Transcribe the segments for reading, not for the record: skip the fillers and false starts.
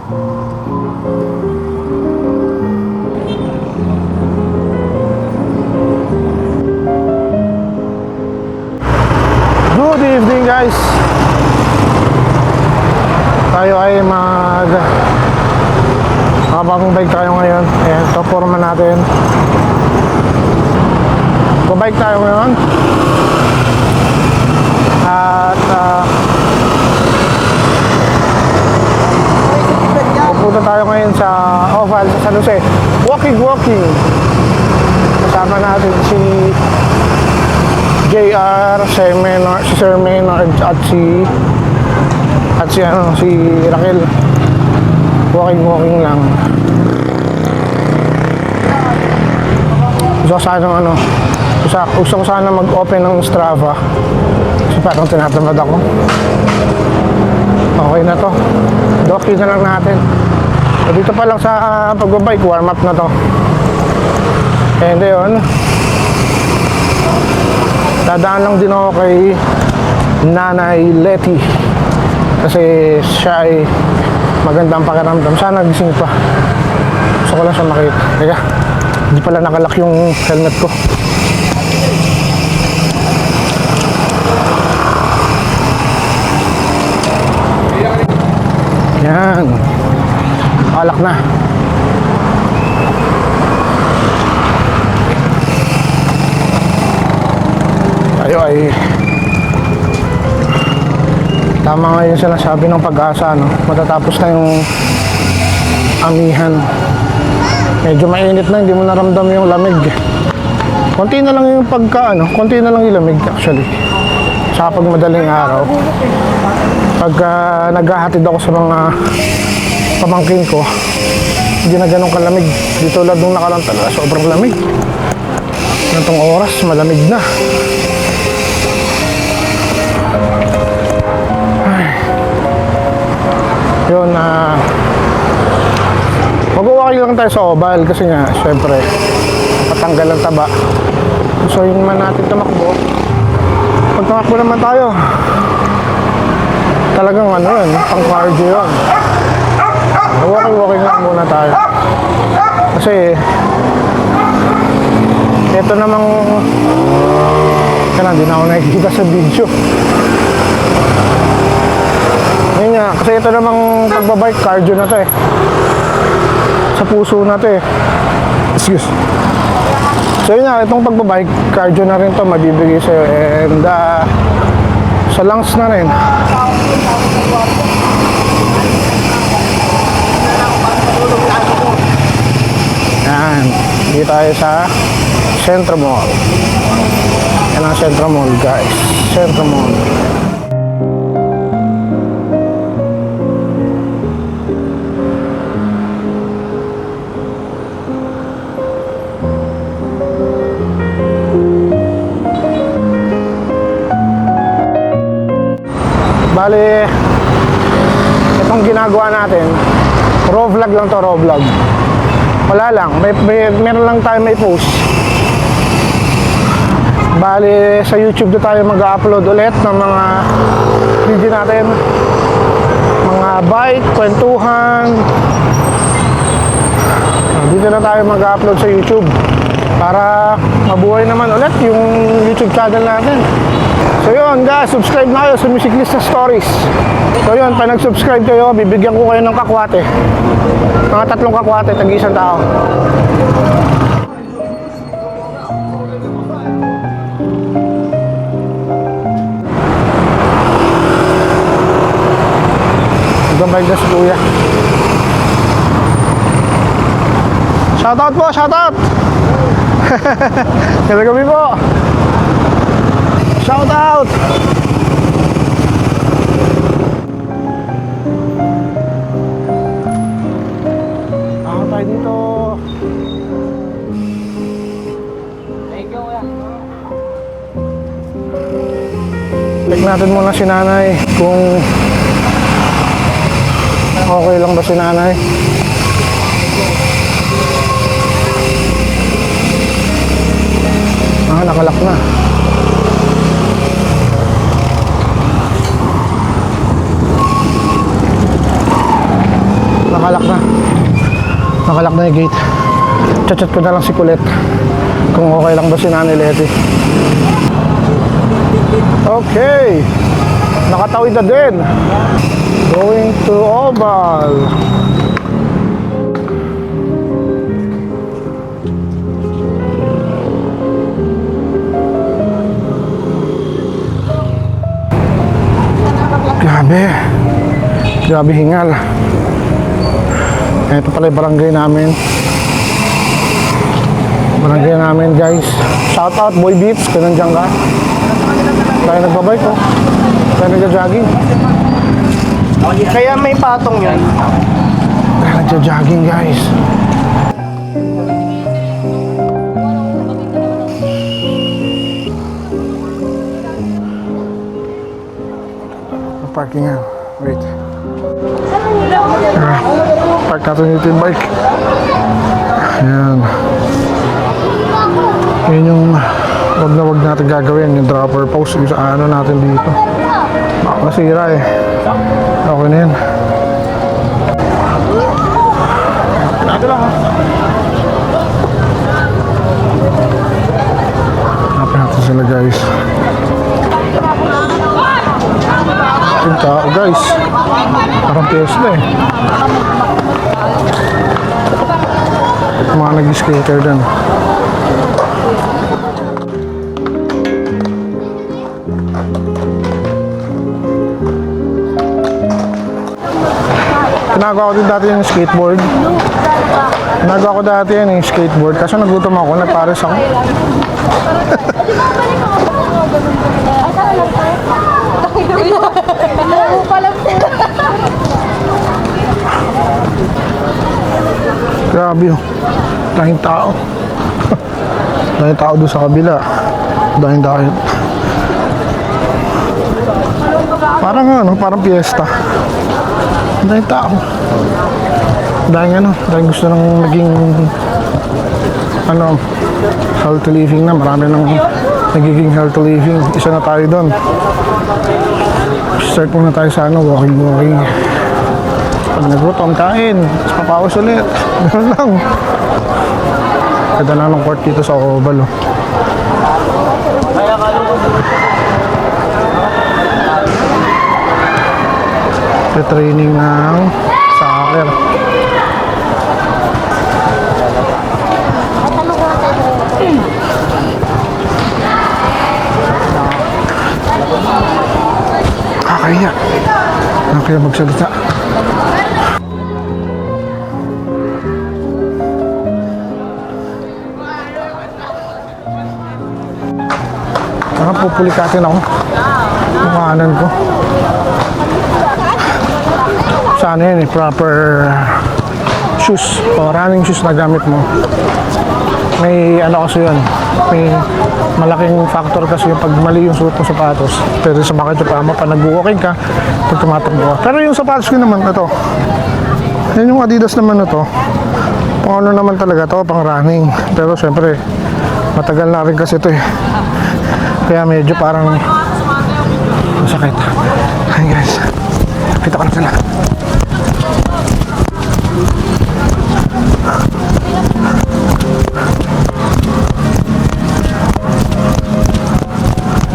Good evening guys. Tayo ay habang bike tayo ngayon. Ayan, ito forma natin. Bike tayo ngayon. At pupunta tayo ngayon sa Oval sa San Jose. Walking. Kasama natin si JR, si Sir Maynard at si Raquel. Walking lang. Gusto ko sana mag-open ng Strava kasi parang tinatamad ako. Okay na to, doki na lang natin. So, dito pa lang sa pagbabike, warm up na to. And yun, dadaan lang din ako kay Nanay Letty kasi siya ay magandang pakiramdam. Sana gising pa. Gusto ko lang siya makita. Teka, hindi pala nakalak yung helmet ko. Yan, alak na. Tayo ay tama nga yung sinasabi ng Pag-asa, no? Matatapos na yung amihan. Medyo mainit na, hindi mo naramdam yung lamig. Konti na lang yung konti na lang yung lamig actually. Saka pag madaling araw, pag naghahatid ako sa mga pamangkin ko, hindi na ganun kalamig. Di tulad nung nakaraan talaga, sobrang lamig. Nitong oras, malamig na. Ay. Yun, mag-walking lang tayo sa Oval kasi nga, syempre, patanggal ang taba. So yun naman natin tumakbo. Pag tumakbo naman tayo, talagang yun, pang cardio yun. Walking lang muna tayo. Kasi ito namang hindi na ako nakikita sa video. Yun nga, kasi ito namang pagbabike, cardio na to eh. Sa puso na to eh. Excuse. So yun nga, itong pagbabike, cardio na rin to, mabibigay sa'yo. And sa lungs na rin. Yan, dito tayo sa Centro Mall. Yan ang Centro Mall guys, Centro Mall. Bali, itong ginagawa natin, raw vlog lang to, raw vlog. Wala lang, meron lang tayo may post. Bali, sa YouTube na tayo mag-upload ulit ng mga video natin. Mga bike, kwentuhan. Dito na tayo mag-upload sa YouTube para mabuhay naman ulit yung YouTube channel natin. So yun guys, subscribe na kayo sa Musiclista Stories. So yun, pag nag-subscribe kayo, bibigyan ko kayo ng kakwate. Mga 3 kakwate, tag-isang tao. Gambay na si Kuya. Shoutout po, shoutout! Kaya gabi po. Shout out! Ako tayo dito. Thank you, kuya. Check natin muna si nanay kung okay lang ba si nanay. Nakalak na. Nakalak na. Nakalak na yung gate. Chat-chat ko na lang si Colette kung okay lang ba si Nanay Leti. Okay. Nakatawid na din. Going to Oval. Grabe. Grabe hingal. Ito pala yung barangay namin. Barangay namin guys. Shout out Boy Beats kung nandiyan ka. Tayo nagbabike oh. Tayo nagja-jogging. Kaya may patong yun. Tayo nagja-jogging guys. Parking nga. Wait. Park natin yung bike. Ayan. Yun yung wag natin gagawin. Yung dropper post. Yung sa ano natin dito. Baka masira eh. Okay na yan. Ito lang ha. Hanapin natin sila guys. Yung tao guys. Parang piyesta eh. Mga nag-skater dun. Ginagawa ko din dati yung skateboard. Ginagawa ko dati yan yung skateboard. Kaso nagutom ako, nagpares ako. Grabe oh. Daming tao. Daming tao doon sa kabila. Daming tao. Parang ano, parang piyesta. Daming tao. Daming gusto nang maging healthy living na. Marami nang nagiging healthy living. Isa na tayo doon. Start muna tayo sa walking. Pag naglutom, kain. Tapos papawas ulit. Ganun lang. Ganda lang ng court dito sa Oval. Oh. Training ng soccer. Kaya. Kaya magsalita. Parang pupulikatin ako. Kumahanan ko. Sana yun proper shoes o running shoes na gamit mo. May kasi yun. May malaking factor kasi yung pag mali yung suot mo sapatos. Pero sa bakit yung pama pa nag-walking ka, pag tumatakbo ka. Pero yung sapatos ko naman, ito. Yan yung Adidas naman ito. Pang ano naman talaga to, pang running. Pero syempre, matagal na rin kasi ito eh. Kaya medyo parang masakit. Hi guys. Kita ko na sila.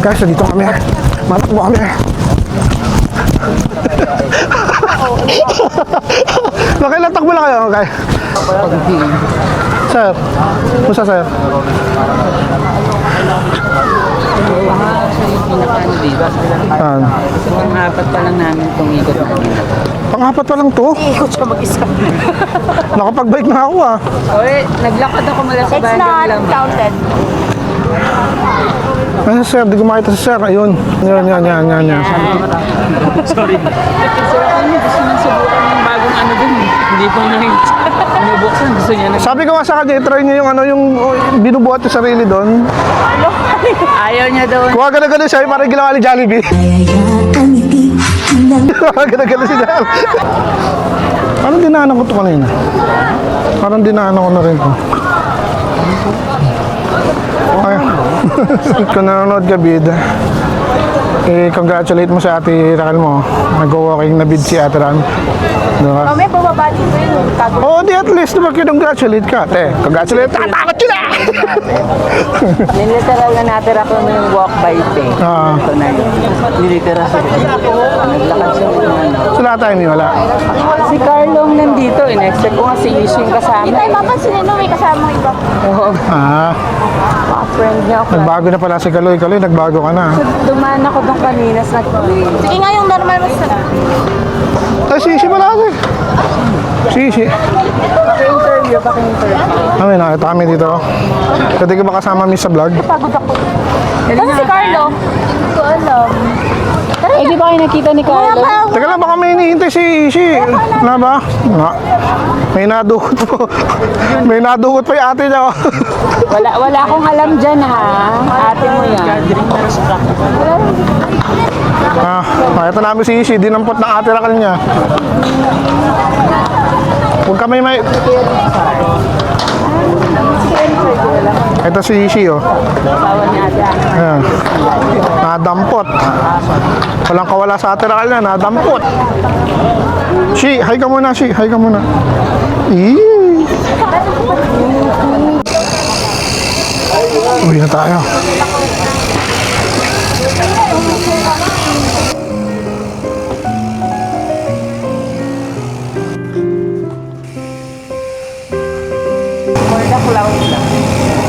Guys, dito kami. Matakbo kami. Nakailan takbo lang kayo, okay? Sir, musta sir? Pinakano dito. Pang-apat pa lang namin itong ikot namin. Pang-apat pa lang to? Ikot siya mag-isa. Nakapag-bike na ako ah. Oy, naglakad ako mula sa It's bahay not lang. counted. Ay, sir, di ko makita si sir. Ayun. Yan. Sorry. Kasi ako niya, gusto nang subukan yung bagong ano dun. Hindi pa na nabuksan. Gusto niya na. Sabi ko nga sa kanya, try niya yung binubuhat yung sarili doon. Ayaw niya daw. Kuha gano'n siya, parang ginawa ni Jollibee. Kuha gano'n si Jollibee. Parang dinaanan ko ito kanina. Parang dinaanan ko na rin ito. Ay, kung nanonood ka, bid, congratulate mo sa ate Raquel mo. Nag-walking na bid si ate Ran. Diba? Mamaya bababa dito tago. Oo, di at least diba congratulate ka. Te, congratulate. Tatakot yun ah! Niliteral na natira ko ng walk by pay. Ah. Ito na yun. Niliteral siya. Naglakad siya ng ano. So lahat tayo wala. Si Carlong nandito. In-expect ko nga si Ishi yung kasama. Hindi tayo mapansin na may kasama iba. Oo. Ah, Mga friend niya ako. nagbago na pala si Kaloy. Kaloy, nagbago ka na. Dumaan ako doon kanina sa Sige nga yung normal mas Ay, si pala ako eh. Si. Paki-interview. Kami, nakita kami dito. Pwede ka ba kasama mi sa vlog? Pagod ako. Ano si Carlo? Hindi ko alam. Eh, di ba kayo nakita ni Carlo? Teka lang, baka may hinihintay si Ishi. Na ba? Nga. May naduhot po. May naduhot pa yung ate niya. Wala akong alam dyan ha. Ate mo yan. Ito namin si Ishi. Dinampot ng ate rakal niya. Huwag kami may... Ito si Ishi, oh. Asawa ni ate. Ayan. Nadampot. Walang kawala sa ate rakal niya. Nadampot. Shi, hi ka muna, Shi. Hi ka muna. Eee. Uwi na tayo.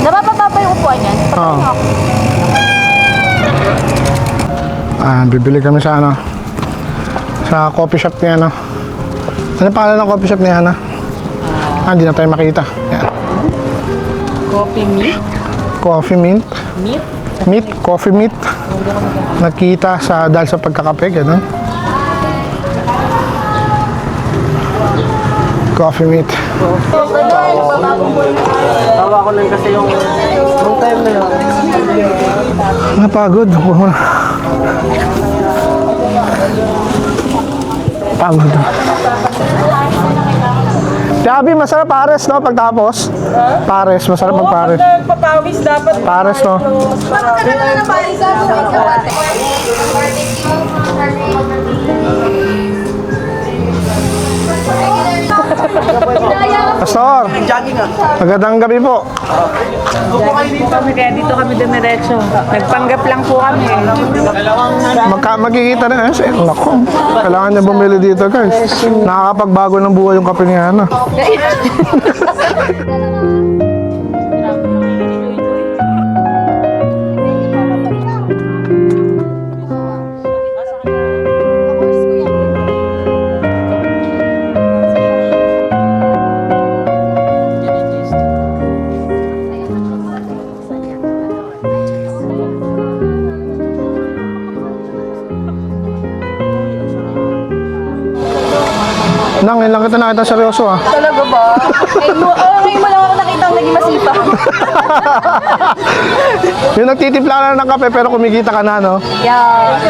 Nabababa pa yung upuan yan. Oo. Bibili kami sa ano. Sa coffee shop ni ano. Ano pangalan ng coffee shop ni Hana? Hindi na tayo makita. Yan. Coffee meat? Coffee mint. Meat? Meat, coffee meat. Nakita sa dahil sa pagkakape, gano'n. Coffee meat. Tawa ko lang kasi yung time na yun. Napagod. Pagod. Sabi, masarap pares, no? Pagtapos. Pares, masarap pag pares. Papawis dapat. Pares, no? Pastor, magandang gabi po. Kami kaya dito kami dumiretso. Nagpanggap lang po kami. Magkikita na eh. Naku, kailangan niya bumili dito, guys. Nakakapagbago ng buhay yung kape ni Hana. Nang, ngayon lang kita nakita seryoso ah. Talaga ba? Ngayon mo lang ako nakita ang naging masipag. Yung nagtitimpla na ng kape pero kumikita ka na, no? Yeah.